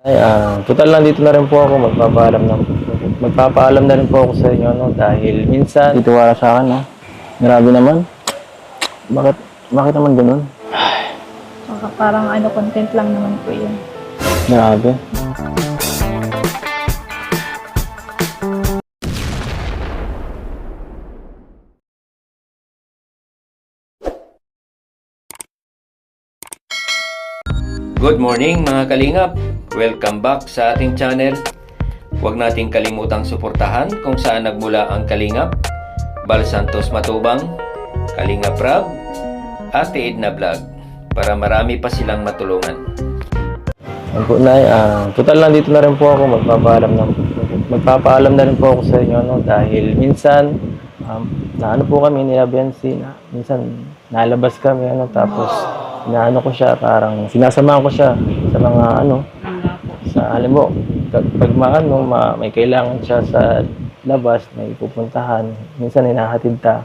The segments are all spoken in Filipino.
Ay, total lang dito na rin po ako magpapaalam na rin po ako sa inyo, no, dahil minsan dito wala sa akin, no. Grabe naman. Bakit naman ganun? Baka parang content lang naman po yun. Grabe. Good morning mga kalingap! Welcome back sa ating channel. Huwag nating kalimutang suportahan kung saan nagmula ang Kalingap, Bal Santos Matubang, Kalingap Rab, Ate Edna Vlog para marami pa silang matulungan. Ang po, Nay, total lang dito na rin po ako magpapaalam na rin po ako sa inyo, no, dahil minsan naano po kami ni Biancy na minsan nalabas kami, tapos inaano ko siya, parang sinasamahan ko siya sa mga sa alam mo, pag may kailangan siya sa labas, may pupuntahan, minsan hinahatid ta.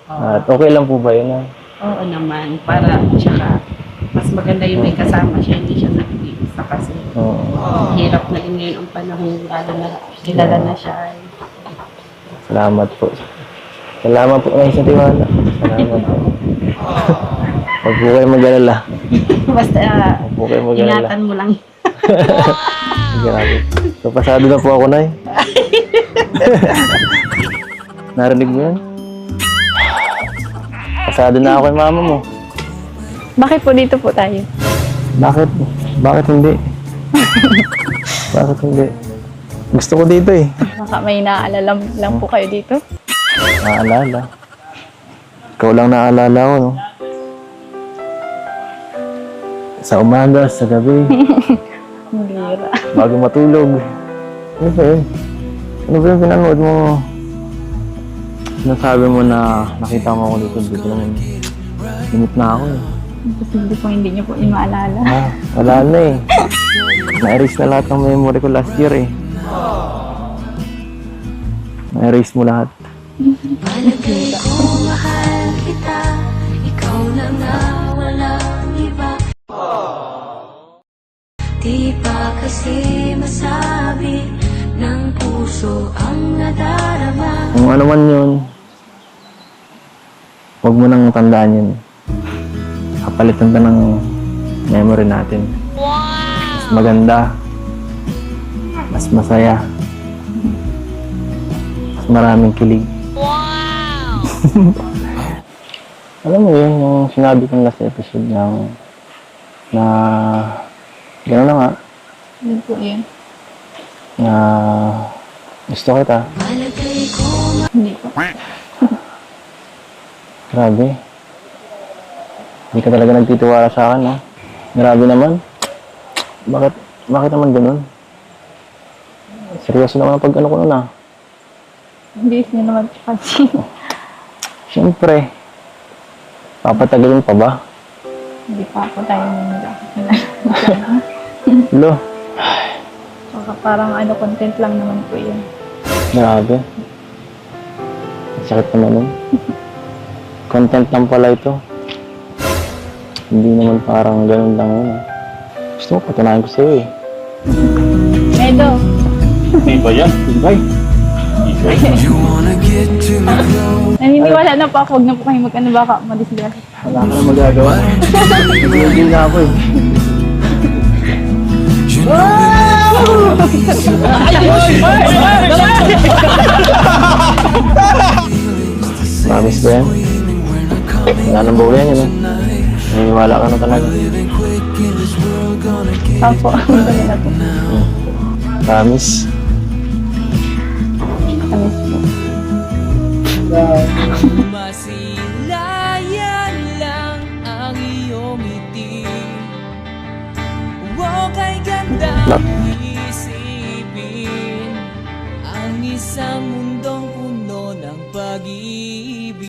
At okay lang po ba yun? Oo naman, para tsaka mas maganda yung may kasama siya, hindi siya nag-iisa kasi hirap na rin ngayon ang panahon, lalo na kilala na siya. Salamat po. Salamat po ngayon sa tiwala. Salamat po. Huwag po kayo mag-alala. Basta Huwag po kayo mag-alala. ingatan mo lang. Grabe. So, pasado na po ako, Nay. Narinig mo yun? Pasado na ako kay mama mo. Bakit po dito po tayo? Bakit? Bakit hindi? Bakit hindi? Gusto ko dito eh. Baka may naaalala lang po kayo dito? Naalala. Ikaw lang naalala ko, no? Sa umaga, sa gabi, Ang bira. bago matulog. Ano ba yun? Ano ba yung pinanood mo? Sinasabi mo na nakita mo ako dito naman. Limit na ako eh. Hindi po hindi niyo po yung maalala. Wala na eh. Na-erase na lahat ng memory ko last year eh. Na-erase mo lahat. Palagay ko mahal kita, ikaw na nga walang iba. Di pa kasi masabi ng puso ang nadarama. Kung ano man yun, huwag mo nang tandaan yun. Kapalitan ka ng memory natin. Mas maganda, mas masaya, mas maraming kilig. Alam mo yun, yung sinabi kong last episode na gano'n na nga, Yun po yun. na gusto kita. Palagay ko Hindi po. Grabe. Hindi ka talaga nagtitiwala sa akin, no? Grabe naman. Bakit naman ganun? Seryoso naman ang pag-ano ko nun, Hindi niyo naman po kasi. Siyempre. Papatagalin pa ba? Hindi pa po tayo nila. Lo, Baka parang content lang naman po yun. grabe. Ang sakit naman nun. Content lang pala ito. Hindi naman parang ganun lang yun, Gusto mo, patunayan ko sa'yo, Edo! Iba yan, ibay. Naniniwala na po ako. Huwag na po kayo baka madisgrasya. Wala ka na magagawa. Hindi na ako eh. Promise ba yan? Wala nang bawa yan, Naniniwala ka na talaga. Opo. Dali na po. Promise. Tamis po. Masilayan lang ang iyong ngiti. Huwag kay gandang isipin ang isang mundong puno ng pag-ibig.